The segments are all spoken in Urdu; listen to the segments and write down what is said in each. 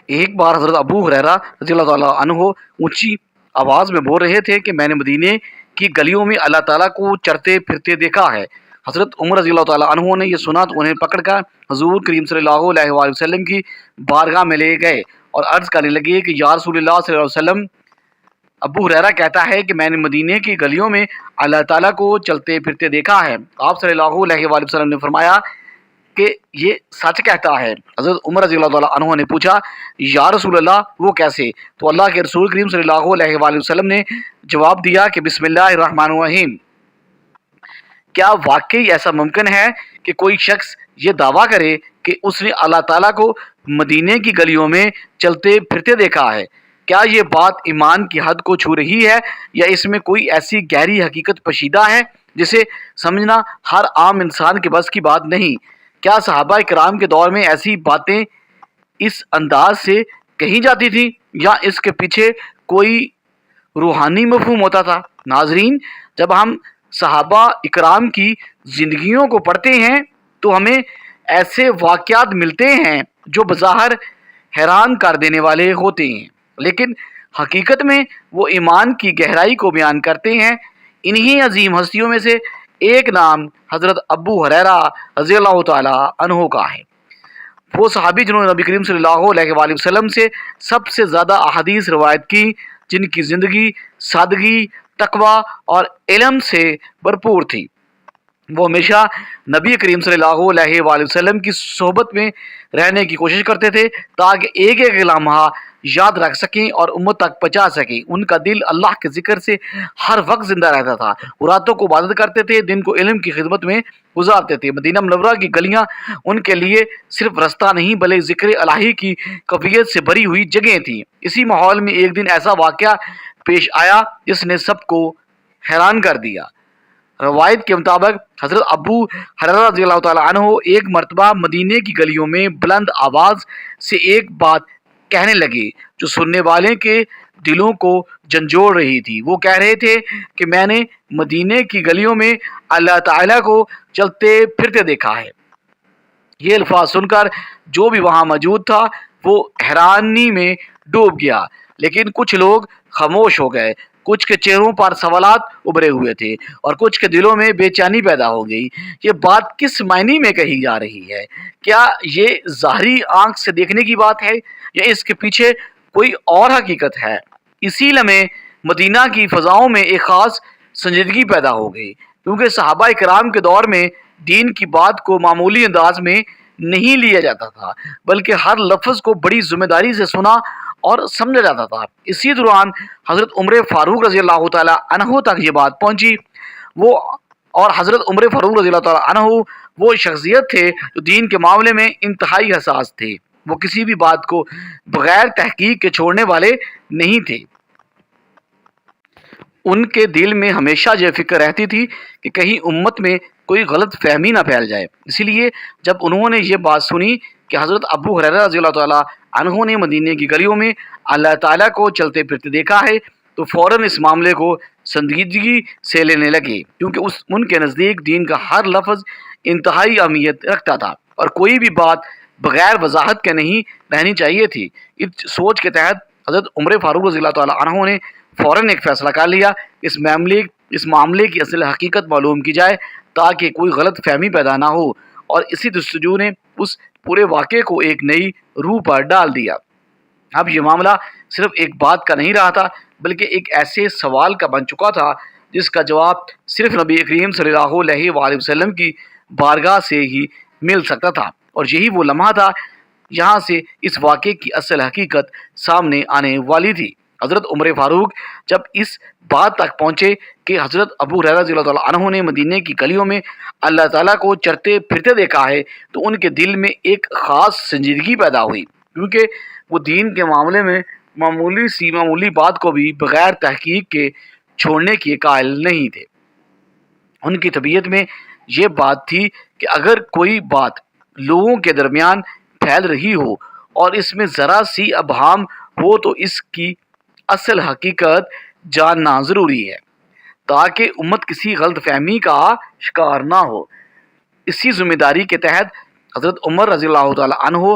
ایک بار حضرت ابو ہریرہ رضی اللہ تعالیٰ عنہ اونچی آواز میں بول رہے تھے کہ میں نے مدینے کی گلیوں میں اللہ تعالیٰ کو چرتے پھرتے دیکھا ہے۔ حضرت عمر رضی اللہ تعالیٰ عنہ نے یہ سنا تو انہیں پکڑ کر حضور کریم صلی اللہ علیہ وآلہ وسلم کی بارگاہ میں لے گئے اور عرض کرنے لگے کہ یا رسول اللہ صلی اللہ علیہ وسلم، ابو ہریرہ کہتا ہے کہ میں نے مدینے کی گلیوں میں اللہ تعالیٰ کو چلتے پھرتے دیکھا ہے۔ آپ صلی اللہ علیہ وآلہ وسلم نے فرمایا کہ یہ سچ کہتا ہے۔ حضرت عمر رضی اللہ تعالیٰ عنہ نے پوچھا یا رسول اللہ وہ کیسے؟ تو اللہ کے رسول کریم صلی اللہ علیہ وآلہ وسلم نے جواب دیا کہ بسم اللہ الرحمن الرحیم۔ کیا واقعی ایسا ممکن ہے کہ کوئی شخص یہ دعویٰ کرے کہ اس نے اللہ تعالیٰ کو مدینے کی گلیوں میں چلتے پھرتے دیکھا ہے؟ کیا یہ بات ایمان کی حد کو چھو رہی ہے یا اس میں کوئی ایسی گہری حقیقت پوشیدہ ہے جسے سمجھنا ہر عام انسان کے بس کی بات نہیں؟ کیا صحابہ کرام کے دور میں ایسی باتیں اس انداز سے کہی جاتی تھیں یا اس کے پیچھے کوئی روحانی مفہوم ہوتا تھا؟ ناظرین، جب ہم صحابہ اکرام کی زندگیوں کو پڑھتے ہیں تو ہمیں ایسے واقعات ملتے ہیں جو بظاہر حیران کر دینے والے ہوتے ہیں، لیکن حقیقت میں وہ ایمان کی گہرائی کو بیان کرتے ہیں۔ انہی عظیم ہستیوں میں سے ایک نام حضرت ابو ہریرہ رضی اللہ تعالی عنہ کا ہے۔ وہ صحابی جنہوں نے نبی کریم صلی اللہ علیہ وآلہ وسلم سے سب سے زیادہ احادیث روایت کی، جن کی زندگی سادگی، تقوی اور علم سے بھرپور تھی۔ وہ ہمیشہ نبی کریم صلی اللہ علیہ وآلہ وسلم کی صحبت میں رہنے کی کوشش کرتے تھے تاکہ ایک ایک لمحہ یاد رکھ سکیں اور امت تک پہنچا سکیں۔ ان کا دل اللہ کے ذکر سے ہر وقت زندہ رہتا تھا۔ وہ راتوں کو عبادت کرتے تھے، دن کو علم کی خدمت میں گزارتے تھے۔ مدینہ منورہ کی گلیاں ان کے لیے صرف رستہ نہیں بلکہ ذکر الہی کی کیفیت سے بھری ہوئی جگہیں تھیں۔ اسی ماحول میں ایک دن ایسا واقعہ پیش آیا جس نے سب کو حیران کر دیا۔ روایت کے مطابق حضرت ابو ہریرہ رضی اللہ تعالیٰ عنہ ایک مرتبہ مدینے کی گلیوں میں بلند آواز سے ایک بات کہنے لگے جو سننے والے کے دلوں کو جھنجھوڑ رہی تھی۔ وہ کہہ رہے تھے کہ میں نے مدینے کی گلیوں میں اللہ تعالیٰ کو چلتے پھرتے دیکھا ہے۔ یہ الفاظ سن کر جو بھی وہاں موجود تھا وہ حیرانی میں ڈوب گیا، لیکن کچھ لوگ خاموش ہو گئے۔ کچھ کے چہروں پر سوالات ابھرے ہوئے تھے اور کچھ کے دلوں میں بے چینی پیدا ہو گئی۔ یہ بات کس معنی میں کہی جا رہی ہے؟ کیا یہ ظاہری آنکھ سے دیکھنے کی بات ہے یا اس کے پیچھے کوئی اور حقیقت ہے؟ اسی لمحے مدینہ کی فضاؤں میں ایک خاص سنجیدگی پیدا ہو گئی، کیونکہ صحابہ کرام کے دور میں دین کی بات کو معمولی انداز میں نہیں لیا جاتا تھا، بلکہ ہر لفظ کو بڑی ذمہ داری سے سنا اور سمجھا جاتا تھا۔ اسی دوران حضرت عمر فاروق رضی اللہ تعالیٰ عنہ تک یہ بات پہنچی۔ حضرت عمر فاروق رضی اللہ تعالیٰ عنہ وہ شخصیت تھے جو دین کے معاملے میں انتہائی حساس تھے۔ وہ کسی بھی بات کو بغیر تحقیق کے چھوڑنے والے نہیں تھے۔ ان کے دل میں ہمیشہ یہ فکر رہتی تھی کہ کہیں امت میں کوئی غلط فہمی نہ پھیل جائے۔ اسی لیے جب انہوں نے یہ بات سنی کہ حضرت ابو ہریرہ رضی اللہ تعالیٰ عنہ نے مدینے کی گلیوں میں اللہ تعالیٰ کو چلتے پھرتے دیکھا ہے تو فوراً اس معاملے کو سنجیدگی سے لینے لگے، کیونکہ ان کے نزدیک دین کا ہر لفظ انتہائی اہمیت رکھتا تھا اور کوئی بھی بات بغیر وضاحت کے نہیں رہنی چاہیے تھی۔ اس سوچ کے تحت حضرت عمر فاروق رضی اللہ تعالیٰ عنہ نے فوراً ایک فیصلہ کر لیا، اس معاملے کی اصل حقیقت معلوم کی جائے تاکہ کوئی غلط فہمی پیدا نہ ہو، اور اسی جستجو نے اس پورے واقعے کو ایک نئی روح پر ڈال دیا۔ اب یہ معاملہ صرف ایک بات کا نہیں رہا تھا بلکہ ایک ایسے سوال کا بن چکا تھا جس کا جواب صرف نبی کریم صلی اللہ علیہ وآلہ وسلم کی بارگاہ سے ہی مل سکتا تھا، اور یہی وہ لمحہ تھا یہاں سے اس واقعے کی اصل حقیقت سامنے آنے والی تھی۔ حضرت عمر فاروق جب اس بات تک پہنچے کہ حضرت ابو ہریرہ رضی اللہ تعالیٰ عنہ نے مدینے کی گلیوں میں اللہ تعالیٰ کو چرتے پھرتے دیکھا ہے تو ان کے دل میں ایک خاص سنجیدگی پیدا ہوئی، کیونکہ وہ دین کے معاملے میں معمولی بات کو بھی بغیر تحقیق کے چھوڑنے کے قائل نہیں تھے۔ ان کی طبیعت میں یہ بات تھی کہ اگر کوئی بات لوگوں کے درمیان پھیل رہی ہو اور اس میں ذرا سی ابہام ہو تو اس کی اصل حقیقت جاننا ضروری ہے تاکہ امت کسی غلط فہمی کا شکار نہ ہو۔ اسی ذمہ داری کے تحت حضرت عمر رضی اللہ تعالیٰ عنہ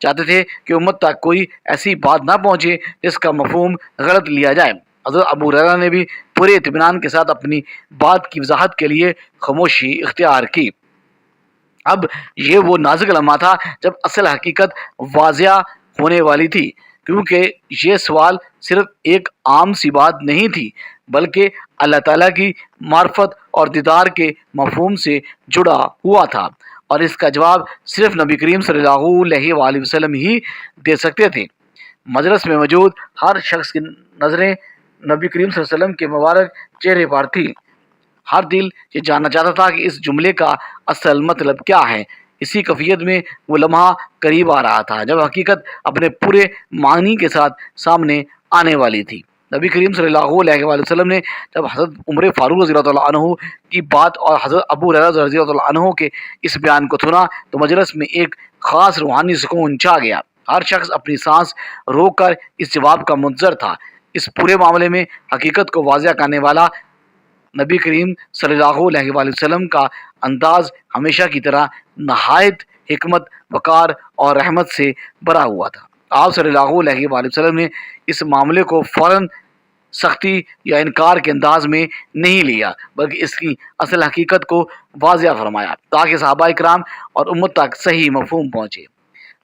چاہتے تھے کہ امت تک کوئی ایسی بات نہ پہنچے جس کا مفہوم غلط لیا جائے۔ حضرت ابو ہریرہ نے بھی پورے اطمینان کے ساتھ اپنی بات کی وضاحت کے لیے خاموشی اختیار کی۔ اب یہ وہ نازک لمحہ تھا جب اصل حقیقت واضح ہونے والی تھی، کیونکہ یہ سوال صرف ایک عام سی بات نہیں تھی بلکہ اللہ تعالیٰ کی معرفت اور دیدار کے مفہوم سے جڑا ہوا تھا، اور اس کا جواب صرف نبی کریم صلی اللہ علیہ وآلہ وسلم ہی دے سکتے تھے۔ مجلس میں موجود ہر شخص کی نظریں نبی کریم صلی اللہ علیہ وسلم کے مبارک چہرے پر تھی۔ ہر دل یہ جاننا چاہتا تھا کہ اس جملے کا اصل مطلب کیا ہے۔ اسی کیفیت میں وہ لمحہ قریب آ رہا تھا جب حقیقت اپنے پورے معنی کے ساتھ سامنے آنے والی تھی۔ نبی کریم صلی اللہ علیہ وآلہ وسلم نے جب حضرت عمر فاروق رضی اللہ عنہ کی بات اور حضرت ابو ہریرہ رضی اللہ عنہ کے اس بیان کو سنا تو مجلس میں ایک خاص روحانی سکون چھا گیا۔ ہر شخص اپنی سانس روک کر اس جواب کا منتظر تھا۔ اس پورے معاملے میں حقیقت کو واضح کرنے والا نبی کریم صلی اللہ علیہ وآلہ وسلم کا انداز ہمیشہ کی طرح نہایت حکمت، وقار اور رحمت سے بھرا ہوا تھا۔ آپ صلی اللہ علیہ وآلہ وسلم نے اس معاملے کو فوراً سختی یا انکار کے انداز میں نہیں لیا بلکہ اس کی اصل حقیقت کو واضح فرمایا تاکہ صحابہ کرام اور امت تک صحیح مفہوم پہنچے۔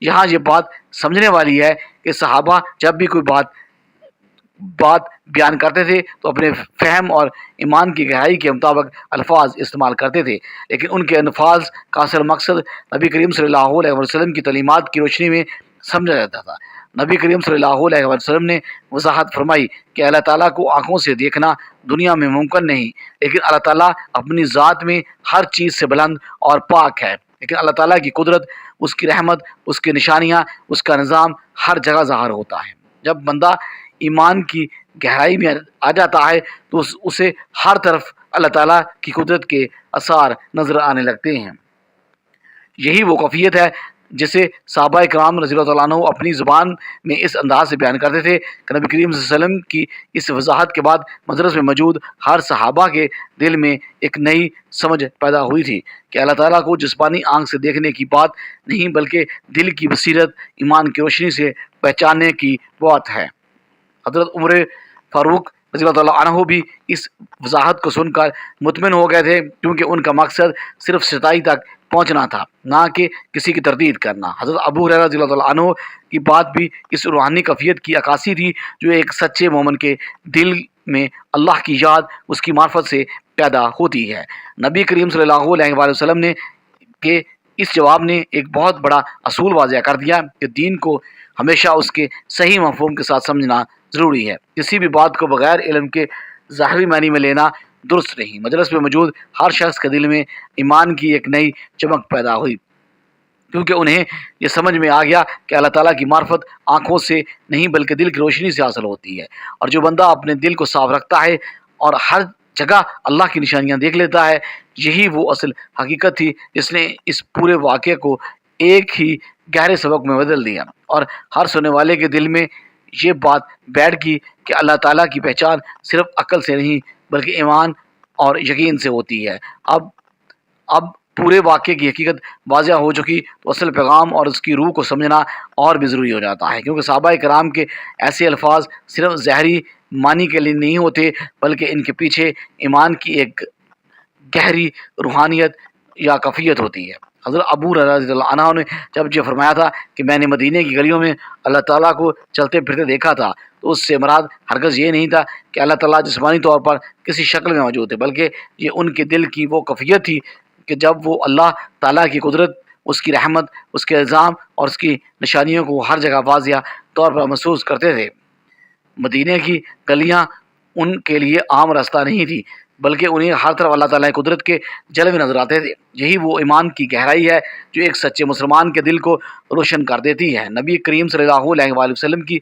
یہاں یہ بات سمجھنے والی ہے کہ صحابہ جب بھی کوئی بات بیان کرتے تھے تو اپنے فہم اور ایمان کی گہرائی کے مطابق الفاظ استعمال کرتے تھے، لیکن ان کے الفاظ کا اصل مقصد نبی کریم صلی اللہ علیہ وسلم کی تعلیمات کی روشنی میں سمجھا جاتا تھا۔ نبی کریم صلی اللہ علیہ وسلم نے وضاحت فرمائی کہ اللہ تعالیٰ کو آنکھوں سے دیکھنا دنیا میں ممکن نہیں، لیکن اللہ تعالیٰ اپنی ذات میں ہر چیز سے بلند اور پاک ہے۔ لیکن اللہ تعالیٰ کی قدرت، اس کی رحمت، اس کی نشانیاں، اس کا نظام ہر جگہ ظاہر ہوتا ہے۔ جب بندہ ایمان کی گہرائی میں آ جاتا ہے تو اسے ہر طرف اللہ تعالیٰ کی قدرت کے آثار نظر آنے لگتے ہیں۔ یہی وہ کیفیت ہے جسے صحابہ کرام رضی اللہ عنہ اپنی زبان میں اس انداز سے بیان کرتے تھے کہ نبی کریم صلی اللہ علیہ وسلم کی اس وضاحت کے بعد مجلس میں موجود ہر صحابہ کے دل میں ایک نئی سمجھ پیدا ہوئی تھی کہ اللہ تعالیٰ کو جسمانی آنکھ سے دیکھنے کی بات نہیں بلکہ دل کی بصیرت، ایمان کی روشنی سے پہچاننے کی بات ہے۔ حضرت عمر فاروق رضی اللہ عنہ بھی اس وضاحت کو سن کر مطمئن ہو گئے تھے، کیونکہ ان کا مقصد صرف سچائی تک پہنچنا تھا، نہ کہ کسی کی تردید کرنا۔ حضرت ابو ہریرہ رضی اللہ عنہ کی بات بھی اس روحانی کیفیت کی عکاسی تھی جو ایک سچے مومن کے دل میں اللہ کی یاد، اس کی معرفت سے پیدا ہوتی ہے۔ نبی کریم صلی اللہ علیہ وآلہ وسلم نے کہ اس جواب نے ایک بہت بڑا اصول واضح کر دیا کہ دین کو ہمیشہ اس کے صحیح مفہوم کے ساتھ سمجھنا ضروری ہے۔ کسی بھی بات کو بغیر علم کے ظاہری معنی میں لینا درست نہیں۔ مجلس میں موجود ہر شخص کے دل میں ایمان کی ایک نئی چمک پیدا ہوئی، کیونکہ انہیں یہ سمجھ میں آ گیا کہ اللہ تعالیٰ کی معرفت آنکھوں سے نہیں بلکہ دل کی روشنی سے حاصل ہوتی ہے، اور جو بندہ اپنے دل کو صاف رکھتا ہے اور ہر جگہ اللہ کی نشانیاں دیکھ لیتا ہے، یہی وہ اصل حقیقت تھی جس نے اس پورے واقعے کو ایک ہی گہرے سبق میں بدل دیا، اور ہر سننے والے کے دل میں یہ بات بیٹھ گئی کہ اللہ تعالیٰ کی پہچان صرف عقل سے نہیں بلکہ ایمان اور یقین سے ہوتی ہے۔ اب پورے واقعے کی حقیقت واضح ہو چکی تو اصل پیغام اور اس کی روح کو سمجھنا اور بھی ضروری ہو جاتا ہے، کیونکہ صحابہ کرام کے ایسے الفاظ صرف ظاہری معنی کے لیے نہیں ہوتے بلکہ ان کے پیچھے ایمان کی ایک گہری روحانیت یا کیفیت ہوتی ہے۔ حضرت ابو ہریرہ رضی اللہ عنہ نے جب یہ فرمایا تھا کہ میں نے مدینے کی گلیوں میں اللہ تعالیٰ کو چلتے پھرتے دیکھا تھا تو اس سے مراد ہرگز یہ نہیں تھا کہ اللہ تعالیٰ جسمانی طور پر کسی شکل میں موجود ہے، بلکہ یہ ان کے دل کی وہ کیفیت تھی کہ جب وہ اللہ تعالیٰ کی قدرت، اس کی رحمت، اس کے الزام اور اس کی نشانیوں کو ہر جگہ واضح طور پر محسوس کرتے تھے۔ مدینے کی گلیاں ان کے لیے عام راستہ نہیں تھی بلکہ انہیں ہر طرف اللہ تعالیٰ کی قدرت کے جلوے نظر آتے تھے۔ یہی وہ ایمان کی گہرائی ہے جو ایک سچے مسلمان کے دل کو روشن کر دیتی ہے۔ نبی کریم صلی اللہ علیہ وآلہ وسلم کی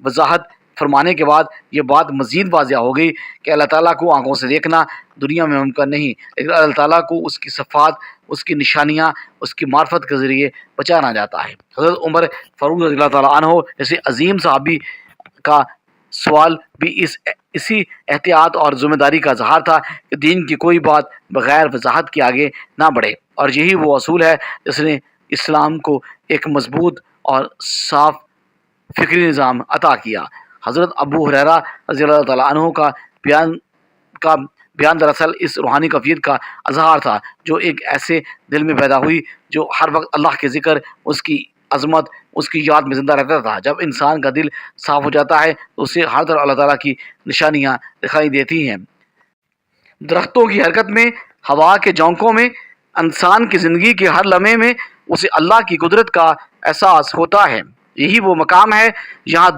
وضاحت فرمانے کے بعد یہ بات مزید واضح ہو گئی کہ اللہ تعالیٰ کو آنکھوں سے دیکھنا دنیا میں ممکن نہیں، لیکن اللہ تعالیٰ کو اس کی صفات، اس کی نشانیاں، اس کی معرفت کے ذریعے پہچانا جاتا ہے۔ حضرت عمر فاروق رضی اللہ تعالیٰ عنہ جیسے عظیم صحابی کا سوال بھی اسی احتیاط اور ذمہ داری کا اظہار تھا کہ دین کی کوئی بات بغیر وضاحت کے آگے نہ بڑھے، اور یہی وہ اصول ہے جس نے اسلام کو ایک مضبوط اور صاف فکری نظام عطا کیا۔ حضرت ابو ہریرہ رضی اللہ تعالیٰ عنہ کا بیان دراصل اس روحانی کیفیت کا اظہار تھا جو ایک ایسے دل میں پیدا ہوئی جو ہر وقت اللہ کے ذکر، اس کی عظمت، اس کی یاد میں زندہ رہتا تھا۔ جب انسان کا دل صاف ہو جاتا ہے تو اسے ہر طرف اللہ تعالیٰ کی نشانیاں دکھائی دیتی ہیں۔ درختوں کی حرکت میں، ہوا کے جھونکوں میں، انسان کی زندگی کے ہر لمحے میں اسے اللہ کی قدرت کا احساس ہوتا ہے۔ یہی وہ مقام ہے جہاں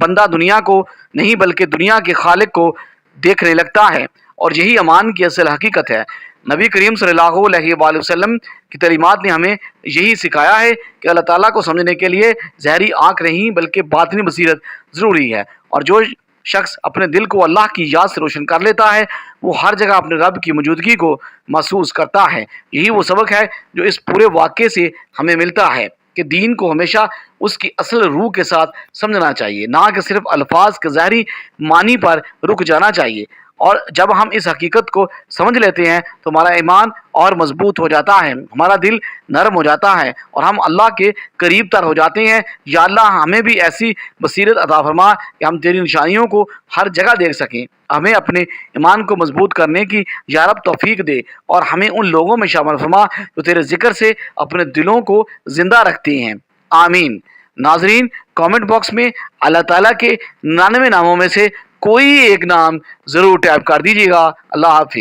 بندہ دنیا کو نہیں بلکہ دنیا کے خالق کو دیکھنے لگتا ہے، اور یہی امان کی اصل حقیقت ہے۔ نبی کریم صلی اللہ علیہ وآلہ وسلم کی تعلیمات نے ہمیں یہی سکھایا ہے کہ اللہ تعالیٰ کو سمجھنے کے لیے ظاہری آنکھ نہیں بلکہ باطنی بصیرت ضروری ہے، اور جو شخص اپنے دل کو اللہ کی یاد سے روشن کر لیتا ہے وہ ہر جگہ اپنے رب کی موجودگی کو محسوس کرتا ہے۔ یہی وہ سبق ہے جو اس پورے واقعے سے ہمیں ملتا ہے کہ دین کو ہمیشہ اس کی اصل روح کے ساتھ سمجھنا چاہیے، نہ کہ صرف الفاظ کے ظاہری معنی پر رک جانا چاہیے۔ اور جب ہم اس حقیقت کو سمجھ لیتے ہیں تو ہمارا ایمان اور مضبوط ہو جاتا ہے، ہمارا دل نرم ہو جاتا ہے اور ہم اللہ کے قریب تر ہو جاتے ہیں۔ یا اللہ ہمیں بھی ایسی بصیرت عطا فرما کہ ہم تیری نشانیوں کو ہر جگہ دیکھ سکیں۔ ہمیں اپنے ایمان کو مضبوط کرنے کی یا رب توفیق دے اور ہمیں ان لوگوں میں شامل فرما جو تیرے ذکر سے اپنے دلوں کو زندہ رکھتے ہیں، آمین۔ ناظرین، کامنٹ باکس میں اللہ تعالیٰ کے 99 ناموں میں سے کوئی ایک نام ضرور ٹائپ کر دیجیے گا۔ اللہ حافظ۔